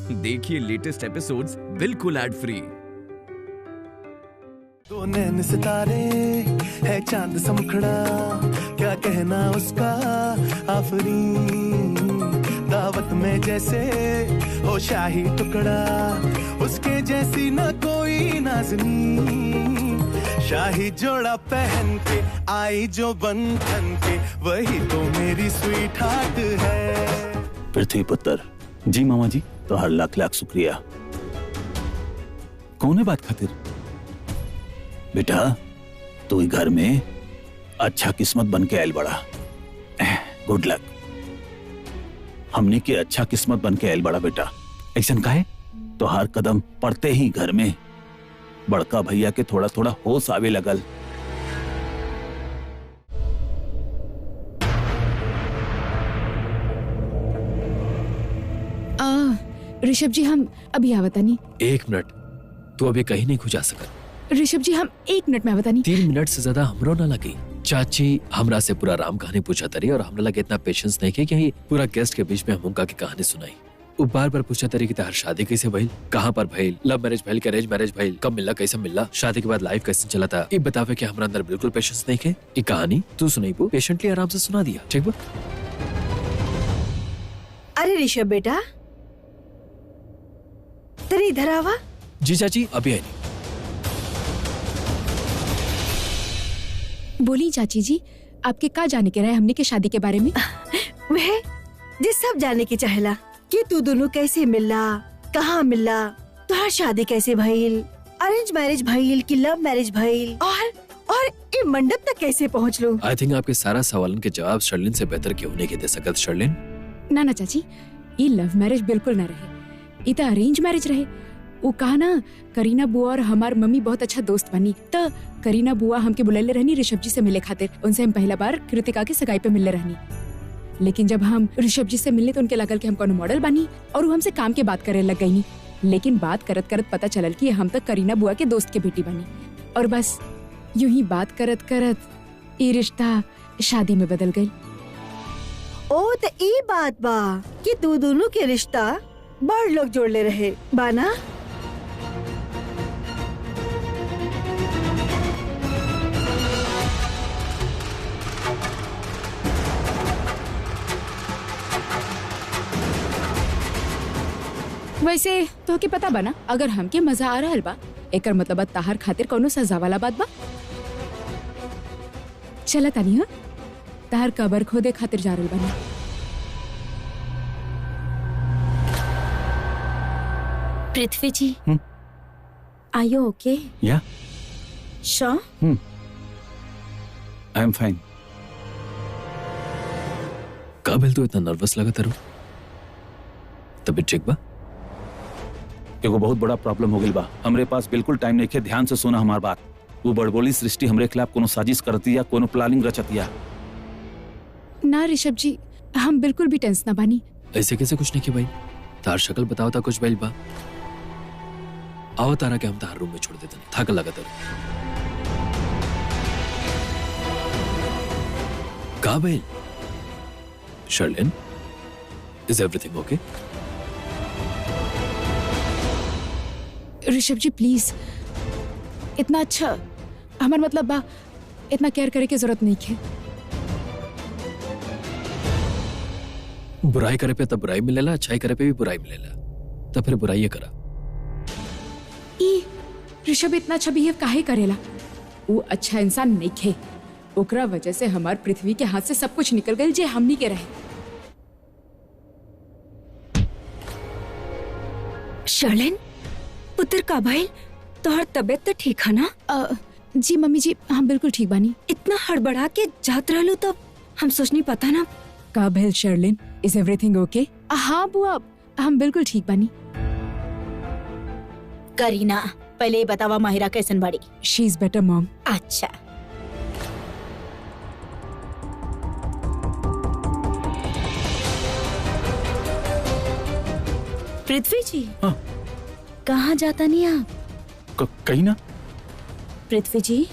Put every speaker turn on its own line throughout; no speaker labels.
देखिए latest episodes बिल्कुल ad free.
तो नैन सितारे है चांद सा मुखड़ा, क्या कहना उसका आफरीन। दावत में जैसे हो शाही टुकड़ा, उसके जैसी ना कोई नाज़नीन। शाही जोड़ा पहन के आई जो बंधन के, वही तो मेरी स्वीट हार्ट है।
पृथ्वी पुत्र जी मामा जी, तो हर लाख लाख शुक्रिया। कौन है बात खातिर? बेटा तू ही घर में अच्छा किस्मत बन के आयल बड़ा। Good luck. हमने के अच्छा किस्मत बन के आयल बड़ा बेटा। ऐसा काहे? तो हर कदम पड़ते ही घर में बड़का भैया के थोड़ा थोड़ा होश आवे लगल।
ऋषभ जी हम अभी आवता नहीं।
1 मिनट, तू अभी कहीं नहीं जा सकत।
ऋषभ जी हम 1 मिनट में आवता नहीं।
3 मिनट से ज्यादा हमरो ना लगी। चाची हमरा से पूरा राम कहानी पूछा तरी और हमरा लगे इतना पेशेंस नहीं कि यही पूरा गेस्ट के बीच में हम उनका की कहानी सुनाई। वो बार बार पूछा तरी कि तार शादी कैसे भइल, कहाँ पर भइल, लव मैरिज भइल के अरेंज मैरिज भइल, कब मिलला कैसे मिलला, शादी के बाद लाइफ कैसे चला था। ये बतावे कि हमरा अंदर बिल्कुल पेशेंस नहीं के। ये कहानी तू सुनाई पू पेशेंटली आराम से सुना दिया, ठीक बा?
अरे ऋषभ बेटा, तेरे इधर आवा।
जी चाची अभी आई नहीं।
बोली चाची जी, आपके का जाने के रहे हमने के शादी के बारे में?
वह जिस सब जाने की चाहला कि तू दोनों कैसे मिलला, कहाँ मिलला, तुहार शादी कैसे भइल, अरेंज मैरिज भइल कि लव मैरिज भइल, और ये मंडप तक कैसे पहुँच लो।
आई थिंक आपके सारा सवालन के जवाब शर्लिन से बेहतर क्यों नहीं के दे सकत। शर्लिन
ना चाची, ये लव मैरिज बिल्कुल ना रहे, ये तो अरेंज मैरिज रहे। वो कहा ना करीना बुआ और हमार मम्मी बहुत अच्छा दोस्त बनी, तो करीना बुआ हमके बुलाले रहनी ऋषभ जी से मिले खातिर। उनसे हम पहला बार कृतिका की सगाई पे मिलने रहनी। लेकिन जब हम ऋषभ जी से मिलने तो उनके लगल कि हम कोनो मॉडल बनी और वो हमसे काम के बात करे लग गई। लेकिन बात करत करत पता चलल कि हम तक करीना बुआ के दोस्त के बेटी बनी, और बस यूं ही बात करत करत ये रिश्ता शादी में बदल गई।
ओ तो ये बात बा कि तू दोनों के रिश्ता बड़ लोग जोड़ ले रहे बाना।
वैसे तो के पता बना, अगर हमके मजा आ रहल बा एकर मतलब ताहर खातिर कोनो सजा वाला बात बा। चला तानी हाँ, ताहर कबर खोदे खातिर जा रहल बानी।
पृथ्वी जी, आर यू ओके?
या
श्योर?
I am fine.
काबिल तो इतना नर्वस लगा तारू, तबीयत ठीक बा?
एगो बहुत बड़ा प्रॉब्लम हो गई बा। हमरे पास बिल्कुल टाइम नहीं है, ध्यान से सुना हमार बात। वो बड़बोली सृष्टि हमरे खिलाफ कोनो साजिश करती या कोनो प्लानिंग रचतिया।
ना ऋषभ जी, हम बिल्कुल भी टेंस ना बानी।
ऐसे कैसे कुछ नहीं किया भाई? तार शक्ल बताओ था कुछ बैल बा। आओ तारा के हम तार रूम में छोड़ देते, थक लगा तारू। का बैल? शर्लिन, इज एवरीथिंग ओके?
ऋषभ जी प्लीज, इतना अच्छा हमार मतलब बा, इतना केयर करे की जरूरत नहीं है।
बुराई करे पे तब बुराई मिलेला, अच्छाई करे पे भी बुराई मिलेला, तब फिर बुराई ये करा।
ऋषभ इतना अच्छा बिहेव काहे करेला? वो अच्छा इंसान नहीं खे, ओकरा वजह से हमार पृथ्वी के हाथ से सब कुछ निकल गई जे हमनी के रहे।
शर्लिन, पुत्र का भाई, तोहर तबियत तो ठीक है ना?
जी मम्मी जी, हम बिल्कुल ठीक बानी।
इतना हड़बड़ा के जात रहलू तो हम सोचनी पता ना।
का भेल शर्लिन, इज एवरीथिंग ओके? हाँ बुआ, हम बिल्कुल ठीक बानी।
करीना, पहले ये बतावा माहिरा कैसन बाड़ी?
She is better mom.
अच्छा, पृथ्वी जी,
हाँ।
कहाँ जाता नहीं आप?
कहीं ना।
पृथ्वी जी,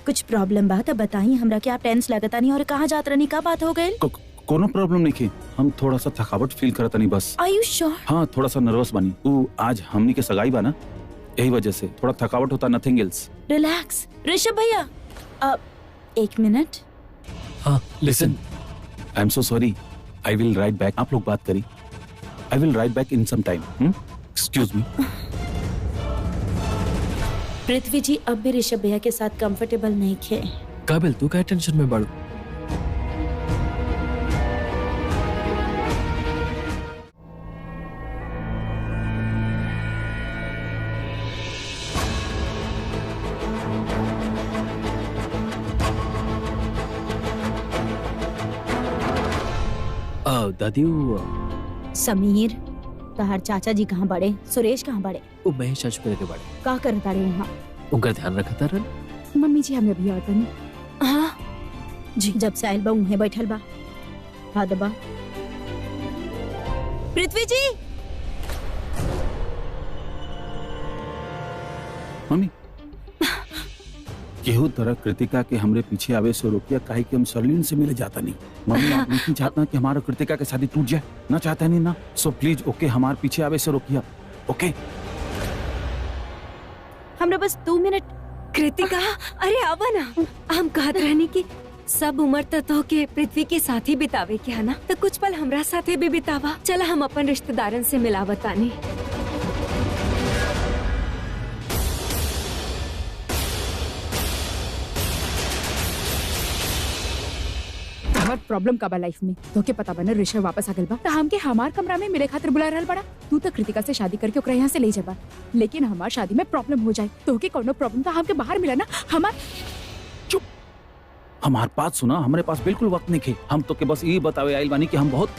कुछ प्रॉब्लम बात है बताइए हमरा, क्या आप टेंस लगता नहीं और कहाँ जात रहनी, का बात हो गई?
कोनो प्रॉब्लम नहीं थी। हम थोड़ा सा थकावट फील करता नहीं बस।
आर यू श्योर?
हाँ थोड़ा सा नर्वस बनी। वो आज हमनी के सगाई बा ना, यही वजह से थोड़ा थकावट होता, नथिंग एल्स।
रिलैक्स। ऋषभ भैया, एक मिनट।
हाँ listen,
I am so sorry, I will write back. आप लोग बात करी, I will write back in some time. Excuse me.
पृथ्वी जी अब भी ऋषभ भैया के साथ कंफर्टेबल नहीं थे।
काबिल तू क्या टेंशन में बढ़। दादी
समीर, तहार चाचा जी कहाँ बड़े? सुरेश कहाँ बड़े?
वो महेश चाचू के लगे बड़े
का करता रे वहाँ?
उनका ध्यान रखा था रन।
मम्मी जी हमें अभी आता नहीं।
हाँ जी, जब से आयल बा उन्हें बैठल बा। हाँ दबा।
पृथ्वी जी,
मम्मी केहू तरह कृतिका के हमरे पीछे आवे से रोकिया, काहे कि हम सरलीन से मिले जाता नहीं। मम्मी आप नहीं चाहता कि हमारा कृतिका के शादी टूट जाए, ना चाहता नहीं ना। सो प्लीज ओके, हमारे पीछे आवे से रोकिया। ओके
हमरा बस 2 मिनट।
कृतिका, अरे आवा ना। हम कहत रहनी कि सब उम्र तो के पृथ्वी के साथ ही बितावे के है ना, तो कुछ पल हमरा साथे भी बितावा। चला हम अपन रिश्तेदारन से मिलावत आनी।
हमार प्रॉब्लम का बा लाइफ में तो के पता बना ऋषभ वापस आ गल बा, तो हमके हमार कमरा में मिले खातिर बुला रहल बड़ा। तू तो कृतिका से शादी करके ओकरा यहाँ से ले जाबा, लेकिन हमार शादी में प्रॉब्लम हो जाए तो के कोनो प्रॉब्लम तो हमके बाहर मिला ना। हमार
चुप, हमार बात सुना। हमारे पास बिल्कुल वक्त नहीं खे। हम तो के बस ये बतावे आइल बानी कि हम बहुत,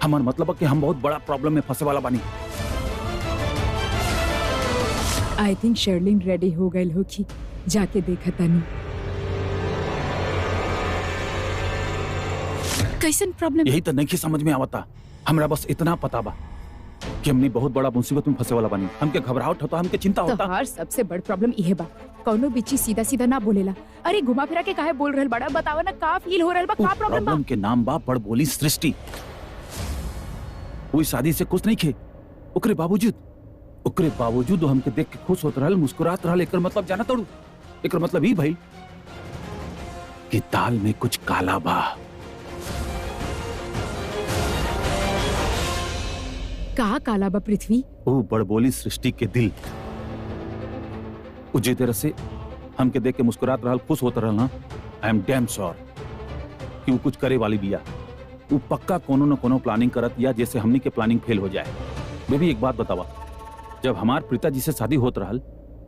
हमार मतलब कि हम बहुत बड़ा प्रॉब्लम में फंसे वाला बानी।
आई थिंक शर्लिन रेडी हो गई होगी, जाके देखा तानी कैसन प्रॉब्लम।
यही तो नहीं समझ में आवता। हमरा बस इतना पता बा कि हमने बहुत बड़ा मुसीबत में फंसे वाला बानी। हमके घबराहट होता, हमके चिंता होता।
तो हर सबसे बड़ प्रॉब्लम यह बा, कौनो भी चीज सीधा सीधा ना बोलेला। अरे घुमा फिरा के काहे बोल रहल बड़ा? बतावा ना का फील हो रहल बा, का प्रॉब्लम बा?
प्रॉब्लम के नाम बा बड़ बोली सृष्टि। कोई शादी से कुछ नहीं खे। ओकरे बावजूद हमके देख के खुश होत रहल, मुस्कुरात रहल। एकर मतलब जाना तोड़ू, एकर मतलब ही भाई कि दाल में कुछ काला बा।
का काला बा पृथ्वी?
वो बड़बोली सृष्टि के दिल, उजे तरह से हमके देख के मुस्कुरात रहल, खुश होत रहल ना। आई एम डैम श्योर कि वो कुछ करे वाली बिया। वो पक्का कोनो न कोनो प्लानिंग करत या जैसे हमनी के प्लानिंग फेल हो जाए। बेबी एक बात बतावा, जब हमार प्रीता जी से शादी होत रहल,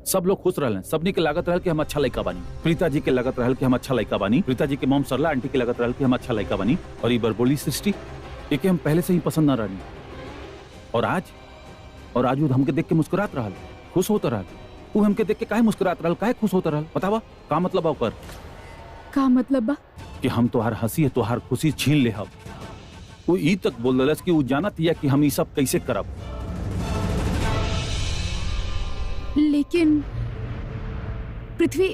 सब लोग खुश रहल, सबनी के लागत रहल कि हम अच्छा लड़का बानी। प्रीता जी के लागत रहल कि हम अच्छा लड़का बानी। प्रीता जी के मॉम सरला आंटी के लागत रहल कि हम अच्छा लड़का बानी। और ये बड़बोली सृष्टि एके हम पहले से ही पसंद न रहनी। और आज वो हमके देख के मुस्कुरात रहल, खुश होता रहल। वो हमके देख के काहे मुस्कुरात रहल, काहे खुश होता रहल? बतावा का मतलब ओकर?
का मतलब बा
कि हम तोहार हंसी, तोहार खुशी छीन ले हब। वो ई तक बोल दलस कि वो जानत या कि हम ई सब कैसे करब।
लेकिन पृथ्वी,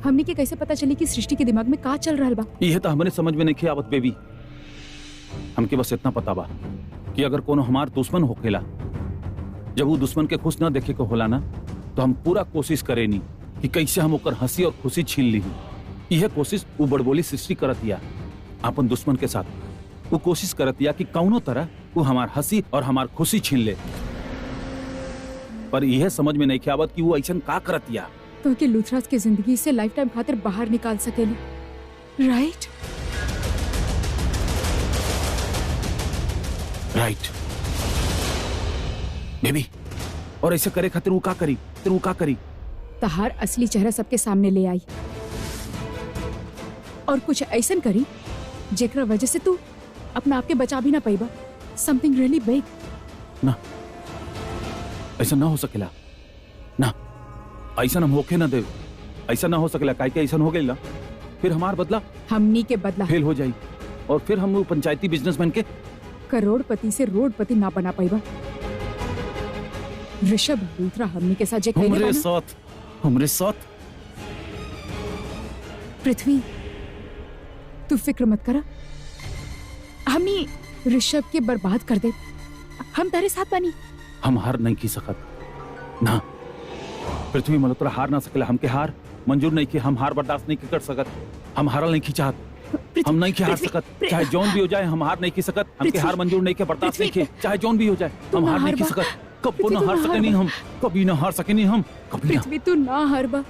हमने के कैसे पता चली कि सृष्टि के दिमाग में का चल रहल बा?
यह तो हमने समझ में नहीं आवत बेबी। हमके बस इतना पता बा कि अगर कोनो हमार दुश्मन होखेला, जब वो दुश्मन के खुश ना देखे को होला ना, तो हम पूरा कोशिश करेनी कि कैसे हम ओकर हंसी और खुशी छीन ली। यह कोशिश वो बड़बोली सृष्टि करतिया अपन दुश्मन के साथ। वो कोशिश करतिया कि कौनो तरह वो हमार हंसी और हमार खुशी छीन ले। पर यह समझ में नहीं आवत कि वो ऐसा का करतिया
तो कि लूथराज की जिंदगी से लाइफ टाइम खातिर बाहर निकाल सकेली। Right
baby. और ऐसे करे खातिर वो का करी?
तहार असली चेहरा सबके सामने ले आई और कुछ ऐसा करी जेकरा वजह से तू अपना आप के बचा भी ना पाईबा। Something really big.
ना, ऐसा ना हो सकेला ना। ऐसा हम होके ना दे। ऐसा ना हो सकेला, काहे के ऐसा हो गइल ना, फिर हमार बदला,
हमनी के बदला
फेल हो जाई। और फिर हम वो पंचायती बिजनेसमैन के
करोड़पति से रोडपति ना बना पाईबा। ऋषभ लूथरा हमनी के साथ जे कइले बा ना,
हमरे साथ
पृथ्वी तू फिक्र मत करा। हमनी ऋषभ के बर्बाद कर दे। हम तारे साथ बानी।
हम हार नहीं की सकत ना। पृथ्वी मल्होत्रा हार ना सकेला। हमके हार मंजूर नहीं की। हम हार बर्दाश्त नहीं कर सकत। हम हारल नहीं की चाहत। हम नहीं की हार सकत। चाहे जौन भी हो जाए हम हार नहीं की सकत। हमके हार मंजूर नहीं के, बर्दाश्त नहीं के। चाहे जौन भी हो जाए हम हार नहीं की सकत। कभी ना हार सके नहीं हम। कभी ना हार सके नहीं हम। कभी ना।
पृथ्वी तू ना हार बा।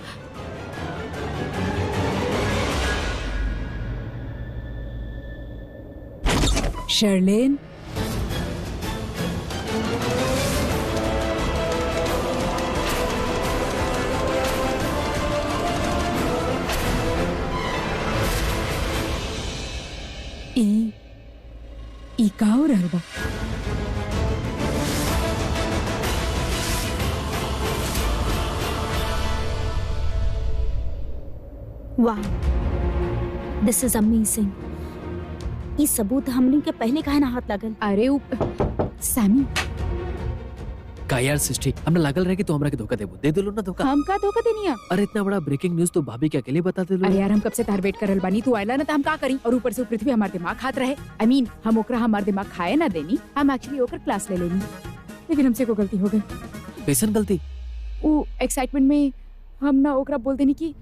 शर्लेन, ई का हो रहल बा?
वाह, दिस इज अमेजिंग। ये सबूत हमने के पहले काहे ना हाथ लागल?
अरे सैमी,
का यार सृष्टि, हमरा लागल रहे कि तू हमरा के धोखा देबो। दे देलो ना धोखा।
हम का धोखा देनी है?
अरे इतना बड़ा ब्रेकिंग न्यूज तो भाभी के अकेले बता देलो।
अरे यार हम कब से तार वेट करल बानी। तू आयला ना तो हम का करी? और ऊपर से पृथ्वी हमार दिमाग खात रहे। आई मीन हम ओकरा हमार दिमाग खाए ना देनी। हम एक्चुअली ओकर क्लास ले लेनी, लेकिन हमसे को गलती हो गई।
कैसन गलती?
वो एक्साइटमेंट में हम ना ओकरा बोल देनी कि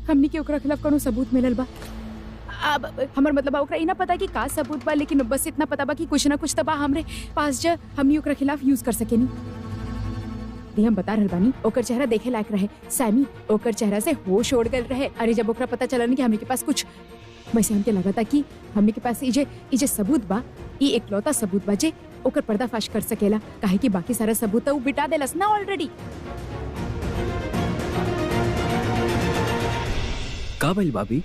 हमनी के ओकरा खिलाफ कोनो सबूत मिलल बा। अब हमर मतलब ओकरा ई ना पता कि का सबूत बा, लेकिन बस इतना पता बा कि कुछ ना कुछ तबा हमरे पास जा हमनी ओकरा खिलाफ यूज कर सकेनी। हम बता रहल बानी, ओकर चेहरा देखे लायक रहे। सैमी, ओकर चेहरा से होश उड़ गल रहे। अरे जब ओकरा पता चला कि हमने के पास कुछ, वैसे हमके लगा था कि हमने के पास इजे सबूत बा, ई एकलौता सबूत बा जे ओकर पर्दाफाश कर सकेला। काहे कि बाकी सारा सबूत वो बिटा देलस ना ऑलरेडी।
का भइल भाभी?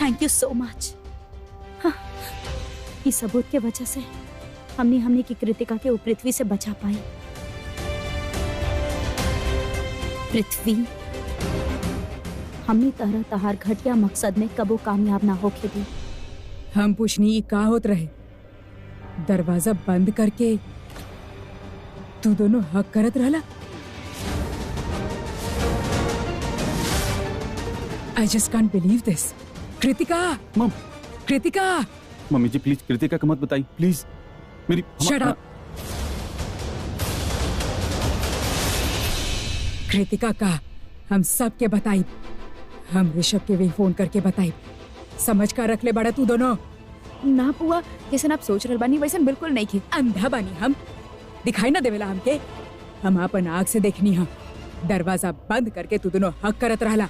Thank you so much. हाँ, इस सबूत के वजह से हमने की कृतिका के पृथ्वी से बचा पाई। पृथ्वी, हमने तरह तहार घटिया मकसद में कबो कामयाब ना होके दी।
हम पूछनी का होत रहे? दरवाजा बंद करके तू दोनों हक करत रहला। I just can't believe this. Kritika,
मम,
कृतिका,
मम्मी जी प्लीज कृतिका को मत बताइए प्लीज। मेरी
Shut up. कृतिका का हम सब के बताई। हम ऋषभ के भी फोन करके बताई। समझ का रख ले बड़ा तू दोनों। ना पुआ, जैसन आप सोच रहे बानी वैसन बिल्कुल नहीं खे। अंधा बानी हम, दिखाई ना देवेला हमके। हम अपन आँख से देखनी हा। दरवाजा बंद करके तू दोनों हक करत रहला।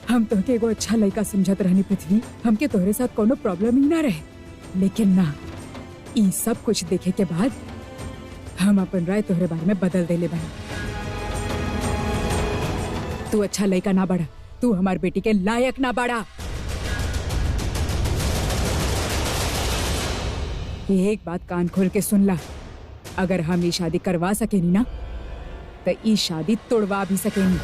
हम तोहके एगो अच्छा लड़का समझत रहनी पृथ्वी। हमके तोहरे साथ कोनो प्रॉब्लम ही ना रहे, लेकिन ना, ई सब कुछ देखे के बाद हम अपन राय तोहरे बारे में बदल देले बानी। तू अच्छा लड़का ना बड़ा, तू हमार बेटी के लायक ना बड़ा। एक बात कान खोल के सुन ला, अगर हम ये शादी करवा सकेनी ना तो ये शादी तोड़वा भी सकेनी।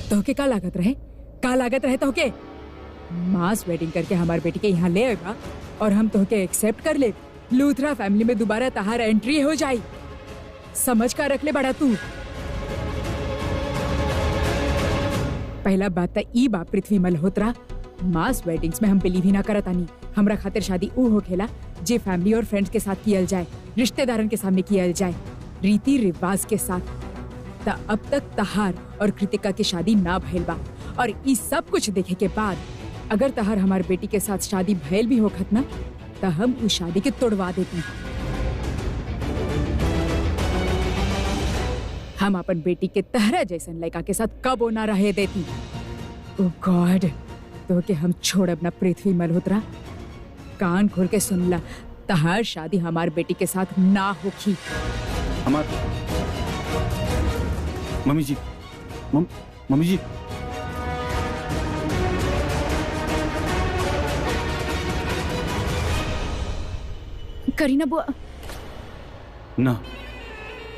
तोहके का लागत रहे? का लागत रहे तोहके? मास वेडिंग करके हमार बेटी के यहाँ ले आएगा और हम तोहके एक्सेप्ट कर ले, लूथरा फैमिली में दोबारा तहार एंट्री हो जाई। समझ का रख ले बड़ा तू। पहला बात ई बा पृथ्वी मल्होत्रा, मास वेडिंग्स में हम बिलीव ही ना करत आनी। हमरा खातिर शादी ऊ हो खेला जे फैमिली और फ्रेंड्स के साथ कियल जाए, रिश्तेदारन के सामने कियल जाए, रीति रिवाज के साथ। ता अब तक तहार और कृतिका की शादी ना भइल बा, और ई सब कुछ देखे के बाद अगर तहार हमार बेटी के साथ शादी भइल भी होखत ना तो हम उस शादी के तोड़वा देती। हम अपन बेटी के तहरा जैसन लड़का के साथ कबो ना रहे देती। ओह गॉड, तो के हम छोड़ब ना पृथ्वी मल्होत्रा। कान खोल के सुन ला, तहार शादी हमार बेटी के साथ ना होखी।
हमार मम्मी जी, मम्मी जी,
करीना बुआ,
ना,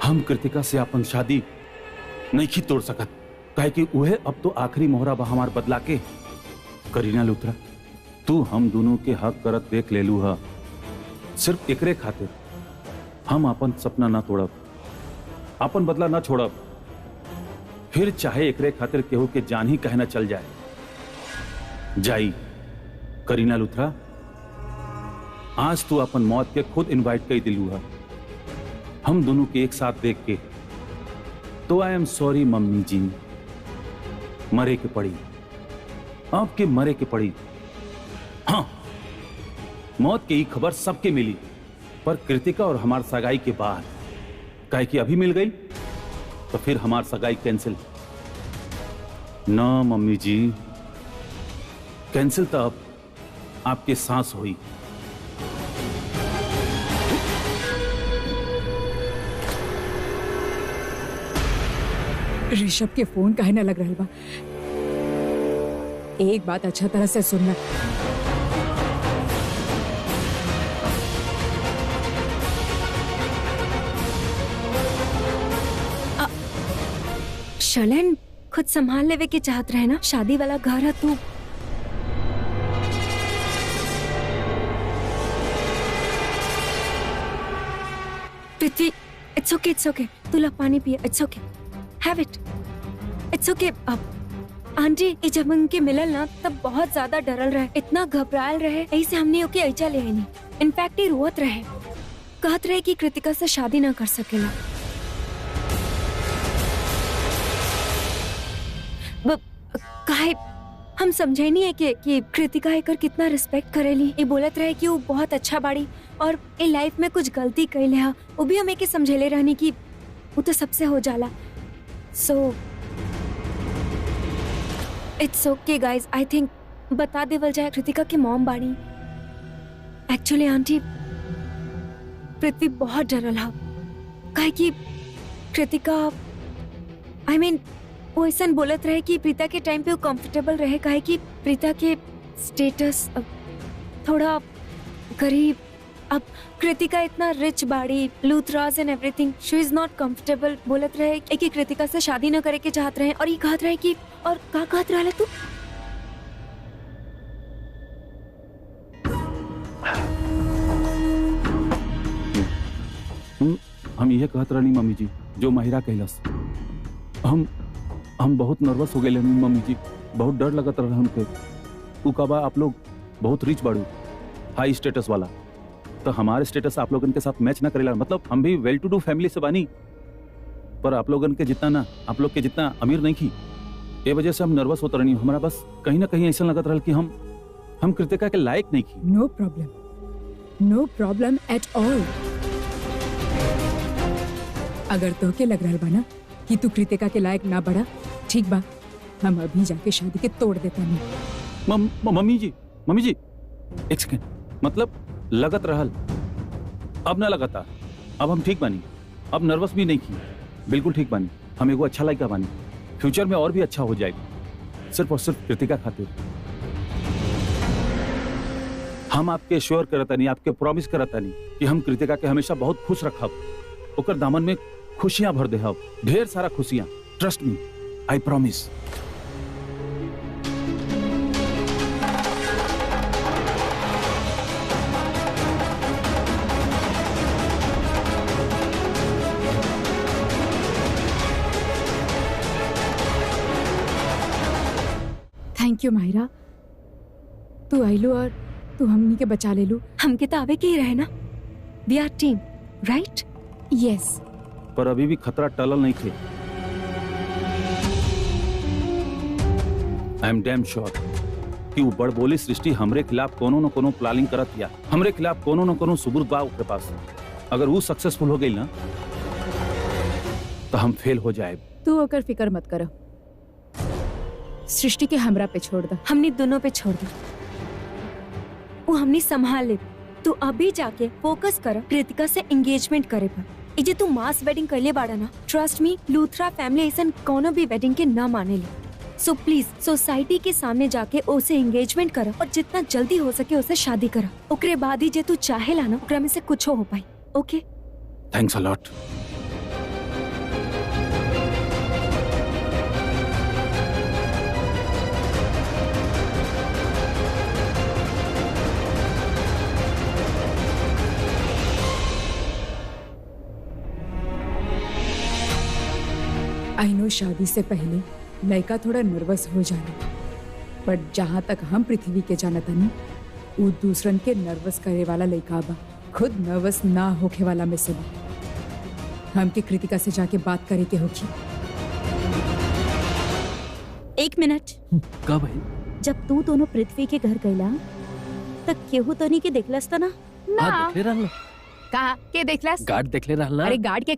हम कृतिका से अपन शादी नहीं तोड़ सकत, काहे कि उहे अब तो आखिरी मोहरा बा हमार बदला के। करीना लूथरा, तू हम दोनों के हक करत देख ले लू हा, सिर्फ एकरे खातिर हम अपन सपना ना तोड़ब, अपन बदला ना छोड़ब, फिर चाहे एकरे खातिर केहू के जान ही कहना चल जाए। जाई करीना लुथरा, आज तू अपन मौत के खुद इनवाइट कर दिलू है हम दोनों के एक साथ देख के। तो आई एम सॉरी मम्मी जी, मरे के पड़ी, आपके मरे के पड़ी। हाँ, मौत की खबर सबके मिली, पर कृतिका और हमार सगाई के बाद, काहे कि अभी मिल गई तो फिर हमार सगाई कैंसिल ना मम्मी जी, कैंसिल तब आपके सांस हुई।
ऋषभ के फोन काहे ना लग रहा बा। एक बात अच्छा तरह से सुनना,
शलन खुद संभाल लेवे के चाहत रहे ना, शादी वाला घर है तू। पृथ्वी, इट्स ओके, इट्स ओके, तू ला पानी पिए, it's okay, have it, it's okay. अब आंटी ये जब उनके मिलल ना तब बहुत ज्यादा डरल रहे, इतना घबरायल रहे, ऐसे हमने ओके ऐसा ले नहीं। इनफैक्ट ये रोत रहे, कहत रहे कि कृतिका से शादी ना कर सकेला। काहे हम समझे नहीं है कि कृतिका एकर कितना रिस्पेक्ट करेली। ये बोलत रहे कि वो बहुत अच्छा बाड़ी और ये लाइफ में कुछ गलती कैले है, वो भी हमें के समझेले रहनी कि वो तो सबसे हो जाला। So it's okay guys, I think बता देवल जाए कृतिका की मॉम बाड़ी। एक्चुअली आंटी पृथ्वी बहुत डरल है, काहे कि कृतिका आई मीन वो ऐसा बोलत रहे कि प्रीता के टाइम पे वो कंफर्टेबल रहे, काहे कि प्रीता के स्टेटस थोड़ा गरीब। अब कृतिका इतना रिच बाड़ी, Luthras and everything, she is not comfortable. बोलत रहे कि कृतिका से शादी न करे के चाहत रहे, और ये कहत रहे कि और का कहत रहा तू?
हम यह कहत रहनी मम्मी जी जो माहिरा कहलस। हम बहुत नर्वस हो गए मम्मी जी, बहुत डर लगत रहा हमके। उ कबा आप लोग बहुत रिच बाड़ू, हाई स्टेटस वाला, तो हमारे स्टेटस आप लोगन के साथ मैच ना करेला। मतलब हम भी वेल टू डू फैमिली से बानी, पर आप लोगन के जितना ना, आप लोग के जितना अमीर नहीं की। ये वजह से हम नर्वस होता रहनी। हमारा बस कहीं ना कहीं ऐसा लगत रहा कि हम कृतिका के लायक नहीं की।
No problem, no problem at all. अगर तोहके लग रहा बा ना कि तू कृतिका के लायक ना बढ़ा, ठीक बा, हम अभी जाके शादी के तोड़ देता नहीं।
मम्मी जी एक सेकेंड, मतलब लगत रहल, अब ना लगता, अब हम ठीक बानी, अब नर्वस भी नहीं की, बिल्कुल ठीक बानी। हम एगो अच्छा लायका बानी, फ्यूचर में और भी अच्छा हो जाएगा, सिर्फ और सिर्फ कृतिका खातिर। हम आपके श्योर करतानी, आपके प्रॉमिस करतानी कि हम कृतिका के हमेशा बहुत खुश रखब, ओकर दामन में खुशियां भर देहब, ढेर सारा खुशियां। Trust me, I promise.
Thank you Mahira, तू आइलू और तू हमनी के बचा ले लू।
हम के तो आवे के ही रहे ना, वी आर टीम, राइट?
यस,
पर अभी भी खतरा टलल नहीं थे। आई एम डैम श्योर कि वो बड़ बोली सृष्टि हमरे खिलाफ कोनो न कोनो प्लानिंग करत या हमरे खिलाफ कोनो न कोनो सबूत बा ओकरे पास। अगर वो सक्सेसफुल हो गई ना तो हम फेल हो जाए।
तू ओकर फिक्र मत करो, सृष्टि के हमरा पे छोड़ दा।
हमने दोनों पे छोड़ दी, वो हमने संभाल ले। तू अभी जाके फोकस कर कृतिका से एंगेजमेंट करे पर। इजे तू मास वेडिंग कर ले बाड़ा ना, ट्रस्ट मी, लूथरा फैमिली ऐसा कोनो भी वेडिंग के ना माने ले। सो प्लीज सोसाइटी के सामने जाके उसे एंगेजमेंट कर और जितना जल्दी हो सके उसे शादी कर। ओकरे बाद ही जे तू चाहेला ना ओकरा में से कुछ हो पाई। ओके,
thanks a lot.
I know शादी से पहले लड़का थोड़ा नर्वस हो जाना, बट जहाँ तक हम पृथ्वी के जानत हनी वो दूसरन के नर्वस करे वाला लड़का बा, खुद नर्वस ना होके वाला में से बा। हमके कृतिका से जाके बात करे के होगी।
1 मिनट।
का भाई?
जब तू दोनों पृथ्वी के घर गईला तब केहू तो नहीं के देखलस था ना?
हाँ, देख ले रहल।
कहा के देखलस?
गार्ड देख ले रहल ना?
अरे गार्ड के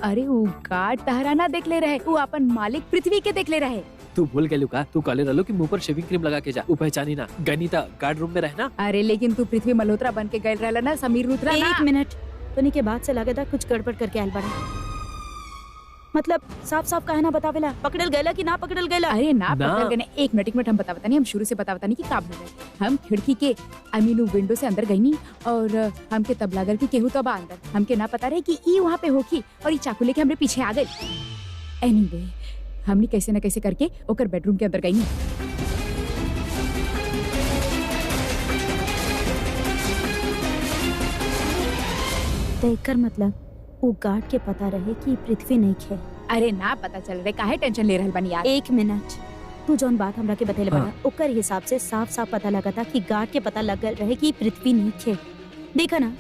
अरे वो गार्ड तहरा ना देख ले रहे, वो अपन मालिक पृथ्वी के देख ले रहे।
तू भूल गेलू का? तू काले रहलो कि मुंह पर शेविंग क्रीम लगा के जा। वो पहचानी ना गनीता गार्ड रूम में रहना।
अरे लेकिन तू पृथ्वी मल्होत्रा बन के गए रहला ना, समीर लूथरा ना।
1 मिनट। तोनी के बात से लागत है कुछ गड़बड़ करके आयल बड़ा। मतलब साफ साफ कहना बतावेला, पकड़ल गैला कि ना पकड़ल गैला?
अरे ना पकड़ गए। 1 मिनट हम बतावता नहीं, हम शुरू से बतावता नहीं कि का बोल रहे। हम खिड़की के विंडो से अंदर गई नहीं और हमके तब लागल कि केहू तो बा अंदर। हमके ना पता रहे कि ई वहाँ पे होगी और ई चाकू लेके हमरे पीछे आ गई। एनीवे हमने कैसे न कैसे करके ओकर बेडरूम के अंदर गई नहीं।
देखकर मतलब वो गार्ड के पता रहे कि पृथ्वी नहीं खे।
अरे ना पता चल रहे, काहे टेंशन ले रहल बनी यार।
1 मिनट। तू जौन बात हमरा के बतेले बड़ा ओकर हिसाब से साफ साफ पता लगा था कि गार्ड के पता लगल रहे कि पृथ्वी नहीं खे। देखा ना,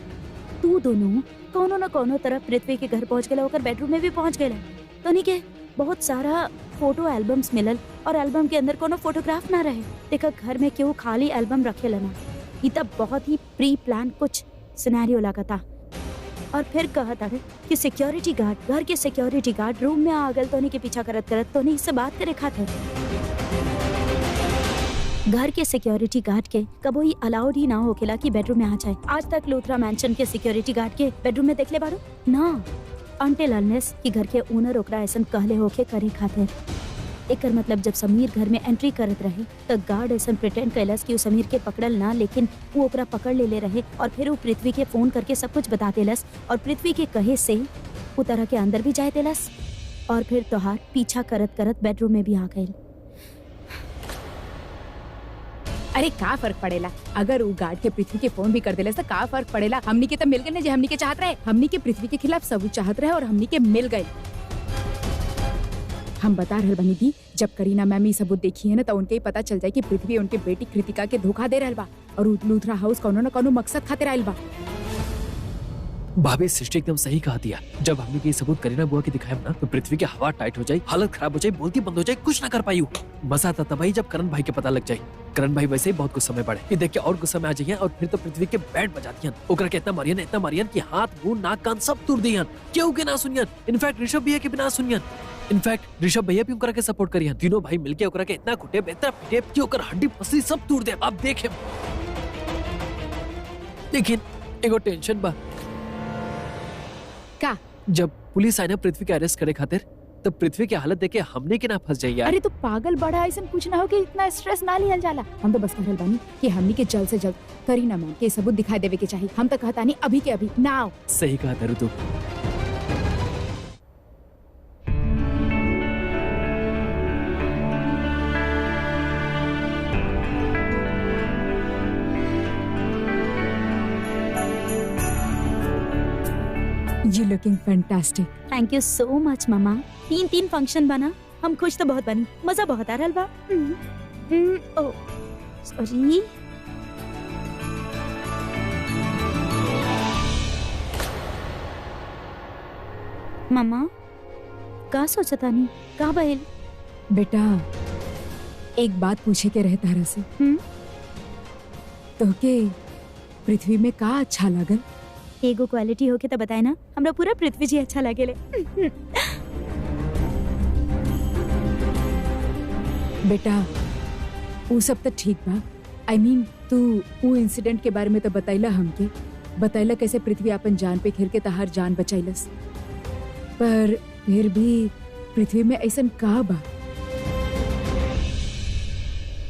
तू दोनों कोनो न कोनो तरह पृथ्वी के घर पहुंच गए, ओकर बेडरूम में भी पहुंच गए। तो नहीं के बहुत सारा फोटो एल्बम्स मिलल और एल्बम के अंदर कोनो फोटोग्राफ ना रहे। देखा घर में केहू खाली एल्बम रखेला ना, ई तब बहुत ही प्री प्लान कुछ सिनेरियो लगा था। और फिर कहा था कि सिक्योरिटी गार्ड, घर के सिक्योरिटी गार्ड रूम में आ गए तोनी के पीछा करत करत तोनी इससे बात करे खातिर। घर के सिक्योरिटी गार्ड के कबो ही अलाउड ही ना होकेला कि बेडरूम में आ जाए। आज तक लूथरा मैंशन के सिक्योरिटी गार्ड के बेडरूम में देखले बाड़ू ना, अनटिल अनलेस कि घर के ओनर ओकरा ऐसा कहले होके करे खातिर। एकर मतलब जब समीर घर में एंट्री करत रहे तो गार्ड ऐसा प्रिटेंड कैलस कि वो समीर के पकड़ल ना, लेकिन वो ओकरा पकड़ ले रहे और फिर वो पृथ्वी के फोन करके सब कुछ बता देलस और पृथ्वी के कहे से वो तरह के अंदर भी जाए देलस और फिर तोहार पीछा करत करत बेडरूम में भी आ गए।
अरे का फर्क पड़ेला अगर वो गार्ड के पृथ्वी के फोन भी कर देले तो का फर्क पड़ेला? हमनी के तो मिल गए ना, जो हमनी के चाहत रहे। हमनी के पृथ्वी के खिलाफ सब चाहत रहे और हमनी के मिल गए। हम बता रहे बनी दी, जब करीना मैम ये सबूत देखी है ना तो उनके ही पता चल जाए कि पृथ्वी उनके बेटी कृतिका के धोखा दे रहल बा और लूथरा हाउस कोनो न कोनो मकसद खातिर आइल बा।
भाभी सृष्टि एकदम सही कहा दिया। जब हमने ये सबूत करीना बुआ की दिखाया ना तो पृथ्वी की हवा टाइट हो जाए, हालत खराब हो जाए, बोलती बंद हो जाए, कुछ ना कर पाई। मजा आता तब जब करण भाई के पता लग जाए। करण भाई वैसे ही बहुत गुस्सा में पड़े, ये देख के और गुस्सा में आ जाइए और फिर तो पृथ्वी के बैंड बजा दियन। ओकरा के इतना मारियन कि हाथ मुंह नाक कान सब तोड़ दियन, केहू के ना सुनियन। इनफैक्ट ऋषभ भैया के बिना सुनियन। इनफैक्ट ऋषभ भैया भी ओकरा के सपोर्ट करियन। तीनों भाई मिलके ओकरा के इतना कुटे बेहतर पिटे कि ओकर हड्डी पसली सब तोड़ दे। अब देखे लेकिन एगो टेंशन बा
का?
जब पुलिस आई ना पृथ्वी के अरेस्ट करे खातिर तब पृथ्वी की हालत देखे हमने के ना फंस जाइए।
अरे तो पागल बड़ा ऐसा कुछ ना हो कि इतना स्ट्रेस ना लिया जाला। हम तो बस कहल बानी कि हमनी के जल्द से जल्द करीना मैम के सबूत दिखाई देवे के चाहिए। हम तो कहता नहीं अभी के अभी नाउ।
सही कहा तरु तू।
You looking fantastic.
Thank you so much मामा। 3 फंक्शन बना, हम खुश तो बहुत बनी, मजा बहुत आ रहा बा। ओ सॉरी। मामा का सोचा था नहीं का बहल?
बेटा एक बात पूछे के रहे तारा से। तो के पृथ्वी में का अच्छा लगल?
एगो क्वालिटी होके तो बताए ना, हमरा पूरा पृथ्वी जी अच्छा लगे ले।
बेटा वो सब तो ठीक बा। I mean, तू वो इंसिडेंट के बारे में तो बतैला हमके, बतैला कैसे पृथ्वी अपन जान पे खेल के तहार जान बचैलस, पर फिर भी पृथ्वी में ऐसन का बा?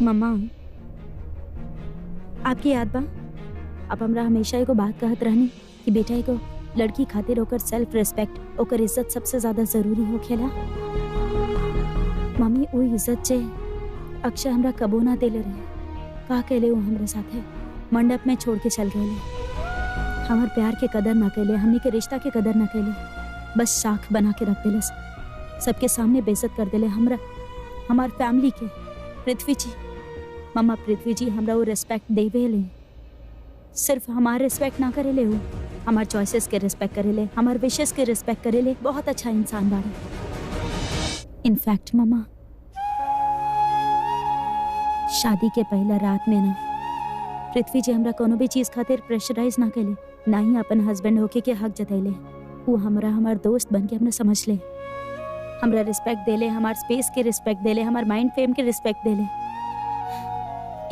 मम्मा आपकी याद बा, आप हमरा हमेशा एगो बात कहत रहनी कि बेटा एगो लड़की खातिर ओकर सेल्फ रिस्पेक्ट, ओकर इज्जत सबसे ज्यादा जरूरी होखेला। मम्मी वो इज्जत जे अक्षय हमरा कबो ना देले रहे, का कहले वो हमरे साथे मंडप में छोड़ के चल गए। हमार प्यार के कदर ना कैले, हमनी के रिश्ता के कदर ना कैले, बस साख बना के रख देलस। सबके सामने बेइज्जत कर देले हमरा हमार फैमिली के। पृथ्वी जी, मम्मा पृथ्वी जी हमरा वो रिस्पेक्ट देवे ले, सिर्फ हमार रिस्पेक्ट ना करे ले, वो हमार चॉइसेस के रिस्पेक्ट करे ले, हमार विशेस के रिस्पेक्ट करे ले। बहुत अच्छा इंसान बाड़े। इनफैक्ट मम्मा, शादी के पहला रात में ना पृथ्वी जी हमरा कोनो भी चीज खातिर प्रेशराइज ना कैले, ना ही अपन हस्बैंड होके के हक जतैले। वो हमरा हमार दोस्त बन के हमरा समझ ले, हमरा रिस्पेक्ट देले, हमार स्पेस के रिस्पेक्ट देले, हमार माइंड फ्रेम के रिस्पेक्ट देले।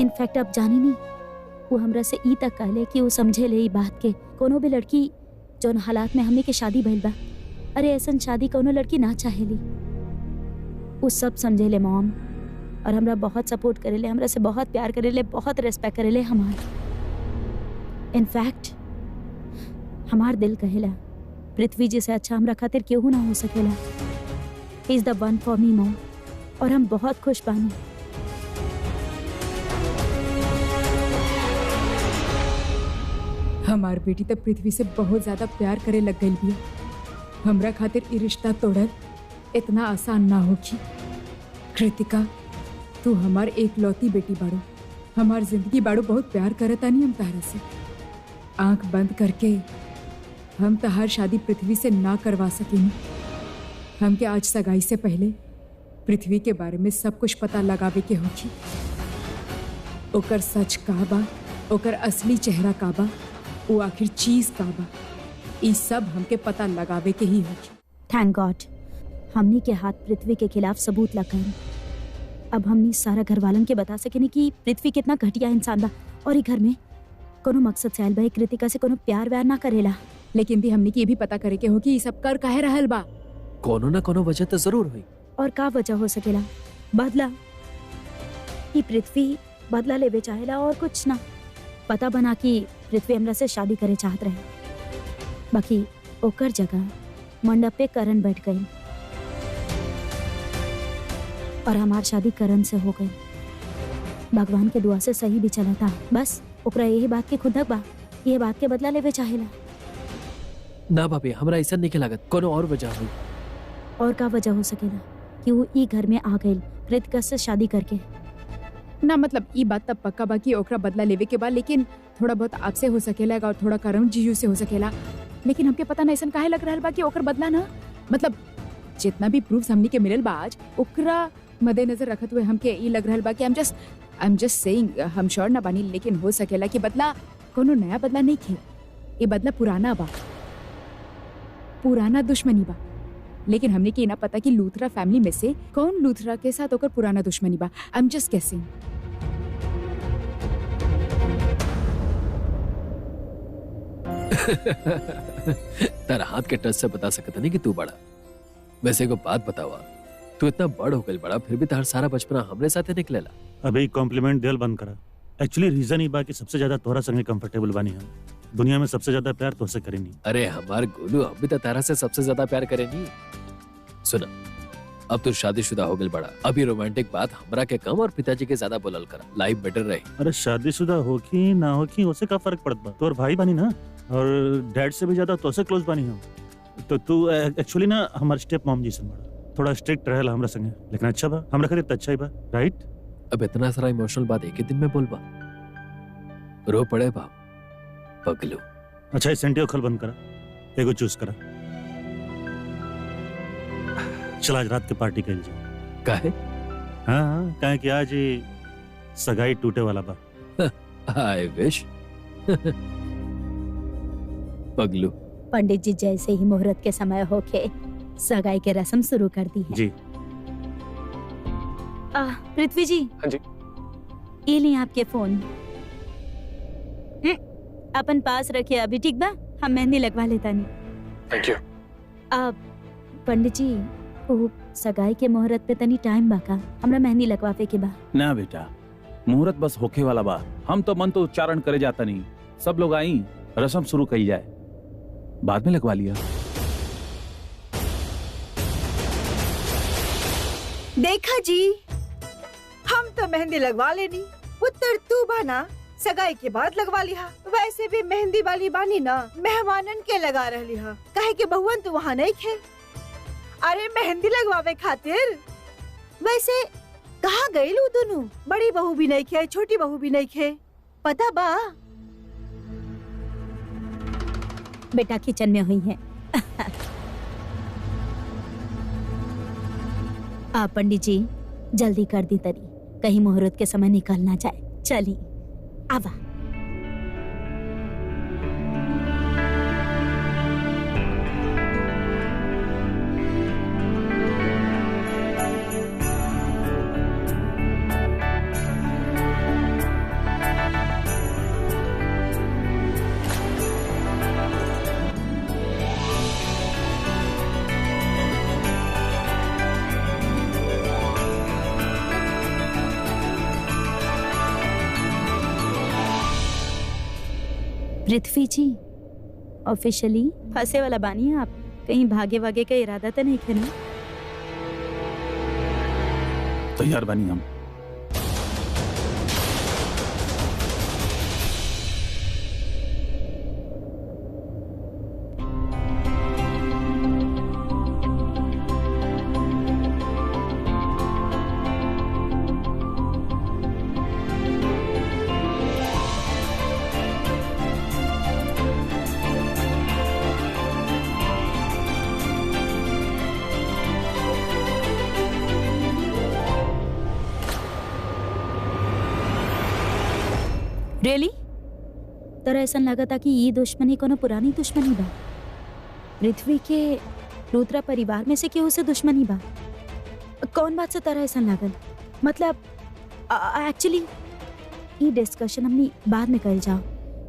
इनफैक्ट अब जानी नहीं, वो हमरा से ई तक कहले कि वो समझे ले ई बात के कोनो भी लड़की जौन हालात में हमने के शादी भइल बा, अरे ऐसन शादी कोनो लड़की ना चाहेली। वो सब समझे ले मॉम, और हमरा बहुत सपोर्ट करेले, हमरा से बहुत प्यार करेले, बहुत रिस्पेक्ट करेले हमार। इनफैक्ट हमार दिल कहेला पृथ्वी जी से अच्छा हमरा खातिर केहू ना हो सकेला। He is the one for me mom, और हम बहुत खुश बानी।
हमार बेटी तब पृथ्वी से बहुत ज्यादा प्यार करे लग गई बिया। हमरा खातिर ई रिश्ता तोड़ल इतना आसान ना होगी। कृतिका, तू हमार एक लौती बेटी बाड़ो, हमार जिंदगी बाड़ो, बहुत प्यार करतानी हम तहरा से। आंख बंद करके हम तहार शादी पृथ्वी से ना करवा सकेनी। हमके आज सगाई से पहले पृथ्वी के बारे में सब कुछ पता लगावे के होगी। ओकर सच का बा, ओकर असली चेहरा का बा, वो आखिर चीज का बा, ई सब हमके पता लगावे के ही होगी।
थैंक गॉड हमनी के हाथ पृथ्वी के खिलाफ सबूत लग गए। अब हमनी सारा घर वालन के बता सकेनी कि पृथ्वी कितना घटिया इंसान बा, और ई घर में कोनो मकसद से आयल बा, कृतिका से कोनो प्यार व्यार ना करेला।
लेकिन भी हमनी के ये भी पता करे के होगी ई सब कर काहे रहल बा।
कोनो ना कोनो वजह तो जरूर हुई।
और का वजह हो सकेला? बदला। ये पृथ्वी बदला लेवे चाहेला और कुछ ना। पता बना कि पृथ्वी हमरा से शादी करे चाहत रहे, बाकी ओकर जगह मंडप पे करण बैठ गई और हमार शादी करण से हो गई। भगवान के दुआ से सही भी चला था, बस ओकरा यही बात के खुदक बा, ये बात के बदला लेवे चाहेला।
ना भाभी, हमरा ऐसा नहीं लागत कोनो और वजह हुई।
और का वजह हो सकेला कि वो ई घर में आ गई कृतिका से शादी करके?
ना मतलब ई बात तब पक्का बा कि ओकरा बदला लेवे के बा, लेकिन थोड़ा बहुत आपसे हो सकेला और थोड़ा करण जीजू से हो सकेला। लेकिन हमके पता नहीं ऐसा काहे लग रहा बा कि ओकर बदला ना, मतलब जितना भी प्रूफ हमनी के मिलल बा आज, ओकरा मद्देनजर रखत हुए हमके ई लग रहा बा कि आई एम जस्ट सेइंग, हम श्योर ना बानी, लेकिन हो सकेला कि बदला कोनो नया बदला नहीं खे, ये बदला पुराना बा, पुराना दुश्मनी बा। लेकिन हमने के ना पता कि लूथरा फैमिली में से कौन लूथरा के साथ ओकर पुराना दुश्मनी बा। I am just guessing.
तेरा हाथ के टच से बता सकता नहीं कि तू बड़ा। वैसे को बात बतावा, तू इतना बड़ हो गई बड़ा, फिर भी तार सारा बचपना हमरे साथे निकलेला।
अबे कॉम्प्लीमेंट देल बंद करा। एक्चुअली रीजन ही बा कि सबसे ज्यादा तोहरा संगे कंफर्टेबल बानी हम। दुनिया में सबसे ज्यादा प्यार तोहसे करेनी।
अरे हमार गोलू, हम भी तो तारा से सबसे ज्यादा प्यार करेनी। सुना, अब तो शादीशुदा हो गई बड़ा, अभी रोमांटिक बात हमरा के कम और पिताजी के ज्यादा बोलल करा, लाइफ बेटर रही।
अरे शादीशुदा हो कि ना हो कि उससे का फर्क पड़त बा? तोर भाई बानी ना, और डैड से भी ज्यादा तोसे क्लोज बानी हम। तो तू एक्चुअली ना हमार स्टेप मॉम जैसन बड़ा, थोड़ा स्ट्रिक्ट रहेला हमरा संगे, लेकिन अच्छा बा, हमरा खातिर अच्छा ही बा, राइट?
अब इतना सारा इमोशनल बात एक ही दिन में बोलबा, रो पड़े बाप पगलू।
अच्छा ये सेंटियो खल बंद करा, एगो चूज करा। चल आज रात के पार्टी कइल जाए।
काहे?
हाँ, काहे कि आज ही सगाई टूटे वाला बा।
I wish. पगलू,
पंडित जी जैसे ही मुहूर्त के समय होके सगाई के रस्म शुरू कर दी है।
जी।
पृथ्वी जी।
हाँ जी।
ये ली आपके फोन, अपन पास रखिए अभी, ठीक बा? हम मेहंदी लगवा लेता नहीं।
Thank you.
पंडित जी, वो सगाई के मुहूर्त पे तनी टाइम बाका, हमरा मेहंदी लगवावे के बा।
ना बेटा, मुहूर्त बस होखे वाला बा, हम तो मन तो उच्चारण करे जाता नहीं। सब लोग आई, रस्म शुरू कही जाए, बाद में लगवा लिया।
देखा जी, हम तो मेहंदी लगवा लेनी, उत्तर तू बाना सगाई के बाद लगवा लिहा। वैसे भी मेहंदी वाली बानी ना, मेहमानन के लगा रहली हा, काहे कि बहुवन तो वहाँ नहीं खे। अरे मेहंदी लगवावे खातिर। वैसे कहाँ गई लू दोनों? बड़ी बहू भी नहीं खे, छोटी बहू भी नहीं खे, पता बा?
बेटा किचन में हुई है। आप पंडित जी जल्दी कर दी तरी, कहीं मुहूर्त के समय निकल ना जाए। चली आवा। पृथ्वी जी ऑफिशियली फंसे वाला बानी है आप, कहीं भागे वागे का इरादा तो नहीं है ना?
तैयार बनी हम।
रियली? तरह ऐसा लगा था कि ये दुश्मनी कोनो पुरानी दुश्मनी बा। पृथ्वी के रुद्रा परिवार में से केहू से दुश्मनी बा। कौन बात से तरह ऐसा लागल? मतलब एक्चुअली ये डिस्कशन हमनी बाद में कर जाओ,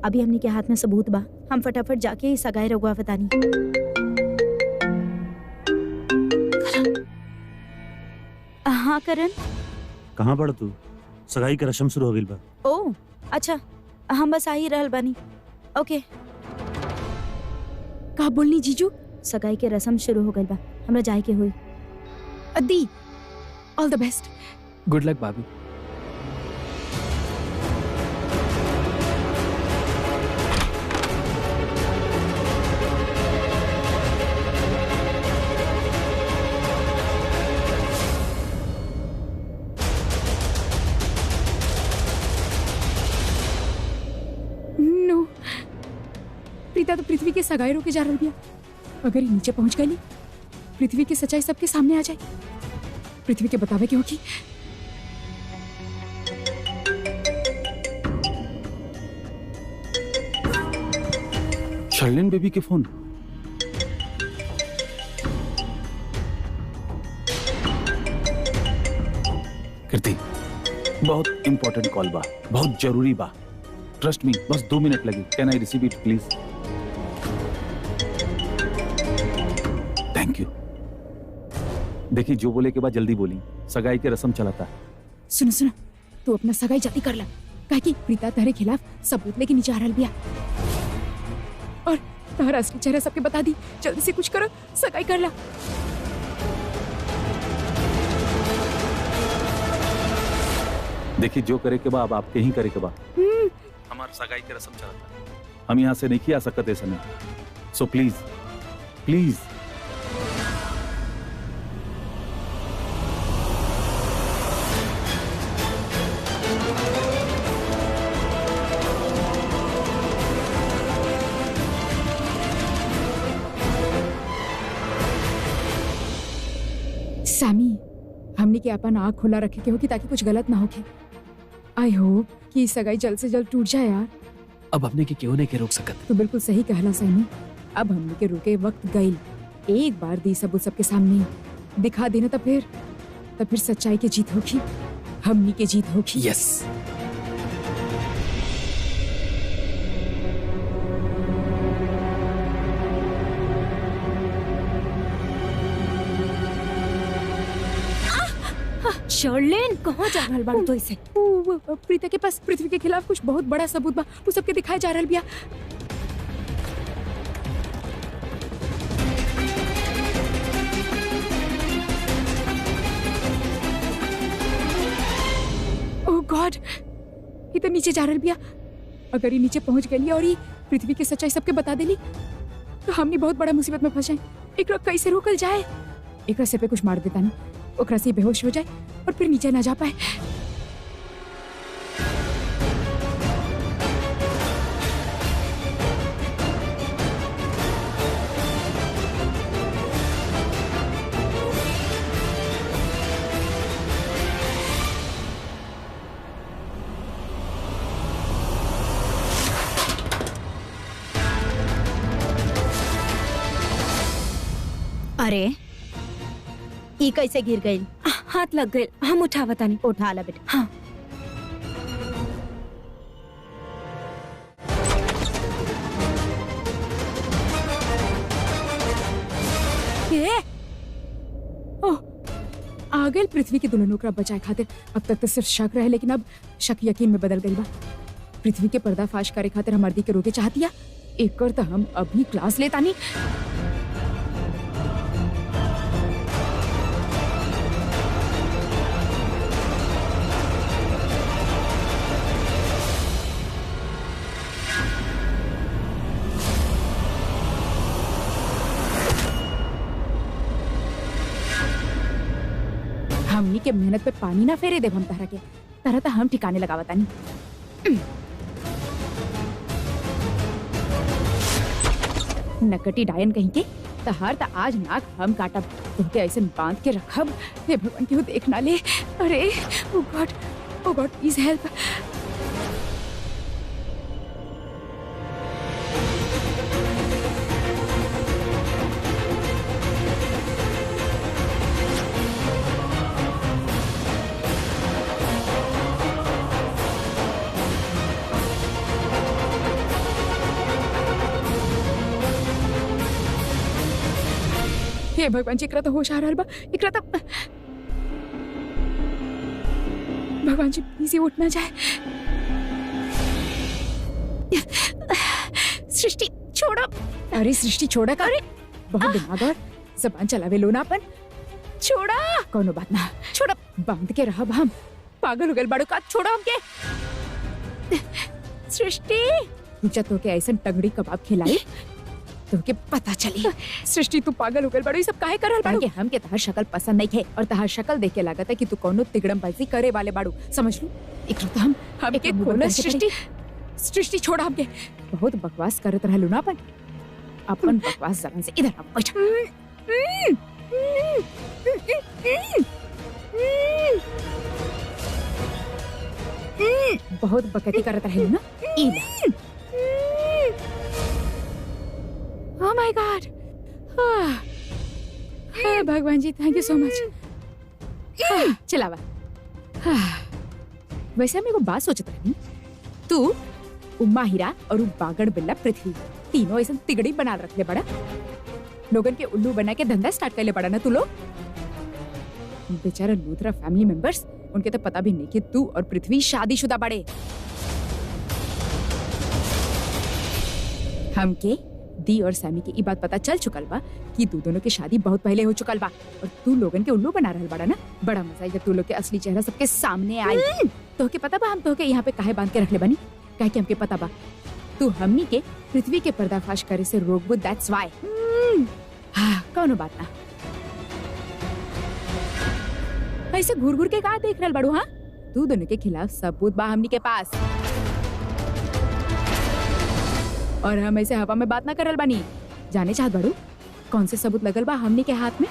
अभी हमनी के हाथ में सबूत बा। हम फटाफट जाके ही सगाई रघुआ बतानी। हाँ करण,
कहाँ पड़ तू? सगाई का रस्म शुरू हो गई बा।
ओ अच्छा, हम बस आ ही रहल बानी। ओके।
का बोलनी जीजू?
सगाई के रस्म शुरू हो गई बा, हमरा जाए के हुई।
अद्दी, ऑल द बेस्ट।
गुड लक भाभी।
प्रीता तो पृथ्वी के सगाई रोके जा रही है। अगर ये नीचे पहुंच गई, पृथ्वी की सच्चाई सबके सामने आ जाए। पृथ्वी के बतावे क्यों कि
शर्लिन बेबी के फोन। कृति, बहुत इंपॉर्टेंट कॉल बा, बहुत जरूरी बा। ट्रस्ट मी, बस 2 मिनट लगी। Can I receive it please? Thank you. देखिए, जो बोले के बाद जल्दी बोली, सगाई के रस्म चलाता।
सुनो सुनो, तू अपना सगाई जल्दी कर ला, काहे कि प्रीता तेरे खिलाफ सबूत लेके नीचे आ रहल बिया और तारा असली चेहरा सबके बता दी। जल्दी से कुछ करो, सगाई कर ला।
देखिए, जो करे के बा अब आपके ही करे के बा। हमारा सगाई के रस्म चलाता, हम यहाँ से नहीं आ सकते ऐसा नहीं। So please please.
सैमी, हमने के अपन आँख खुला रखे के होगी ताकि कुछ गलत ना होके। आई होप कि सगाई जल्द से जल्द टूट जाए यार।
अब अपने के क्यों नहीं के रोक सकत?
तो बिल्कुल सही कहला सैमी। अब हमने के रुके वक्त गई, एक बार दी सबूत सबके सामने दिखा देना, तो फिर सच्चाई की जीत होगी, हमनी की जीत होगी।
यस।
शर्लिन, कहाँ जा रहल बाड़ू तो इसे?
प्रीता के पास पृथ्वी के खिलाफ कुछ बहुत बड़ा सबूत बा, वो सबके दिखाए जा रहल बिया। ओह गॉड, ये तो नीचे जा रहल बिया। अगर ये नीचे पहुंच गई और ये पृथ्वी की सच्चाई सबके बता देली तो हमनी बहुत बड़ा मुसीबत में फंस जाए। एकरा कैसे रोकल जाए? एकरा सिर पे कुछ मार देता नहीं, ओकरा से बेहोश हो जाए और फिर नीचे ना जा पाए।
अरे ई कैसे गिर गई?
हाथ लग गए, हम उठा बतानी।
उठा ला बेटा।
हाँ।
ओह, आ गए पृथ्वी की दुल्हन ओकरा बचाए खातिर। अब तक तो सिर्फ शक रहे, लेकिन अब शक यकीन में बदल गई बा। पृथ्वी के पर्दाफाश करे खातिर हम अर्दी के रोके चाहतिया। एक कर तो हम अभी क्लास लेता नहीं। हमनी के मेहनत पे पानी ना फेरे देव हम तारा के। तारा तो हम ठिकाने लगावता नहीं। नकटी डायन कहीं के तहार ता आज नाक हम काटब। तुमके ऐसे बांध के रखब, हे भगवान केहू देख ना ले। अरे ओ गॉड प्लीज हेल्प। हे भगवान जी, एकरा तो होश आ रहल बा। एकरा तो भगवान जी प्लीज ये उठ ना जाए। सृष्टि छोड़ो। अरे सृष्टि छोड़ा का। अरे बहुत दिमाग और जबान चलावे लो ना अपन। छोड़ा। कोनो बात ना, छोड़ा। बांध के रहब हम। पागल हो गए बड़ो का। छोड़ो हमके। सृष्टि तो के ऐसा टंगड़ी कबाब खिलाई तोके पता चली। सृष्टि तू पागल हो गल बड़ो। ये सब काहे करल बाड़ू? हम के तहर शक्ल पसंद नहीं है और तहर शक्ल देख के लागत है कि तू कोनो तिगड़मबाजी करे वाले बाड़ू। समझ लू? एकरो तो हम के खोला। सृष्टि छोड़ा हमके। बहुत बकवास करत रहलू ना अपन बकवास जबान से इधर आ बैठ। बहुत बकती करत रहलू ना। Oh my God! हे भगवान जी, थैंक यू सो मच। चलावा। वैसे हम एगो बात सोचत रही। तू उम्मा हीरा और बागड़ बिल्ला पृथ्वी तीनों ऐसा तिगड़ी बना रख ले बड़ा। लोगन के उल्लू बना के धंधा स्टार्ट कर ले बड़ा ना तू लोग। बेचारा लूथरा फैमिली मेंबर्स, उनके तो पता भी नहीं कि तू और पृथ्वी शादीशुदा बड़े। हमके दी और सैमी की बात पता चल चुकल बा कि तू दोनों की शादी बहुत पहले हो चुकल बा और तू लोगन के उल्लू बना रहल बड़ा ना। बड़ा मजा जब तू लोग के असली चेहरा सबके सामने आई। तोहके पता बा हम तोहके यहाँ पे काहे बांध के रखले बनी? काहे कि हमके पता बा तू हमनी के पृथ्वी के पर्दाफाश करे से रोकबू। That's why. कौनो बात ना। ऐसे घूर घूर के कहा देख रहल बड़ू? हाँ, तू दोनों के खिलाफ सबूत बा हमनी के पास और हम ऐसे हवा में बात ना करल बानी। जाने चाहत बड़ू कौन से सबूत लगल बा हमनी के हाथ में?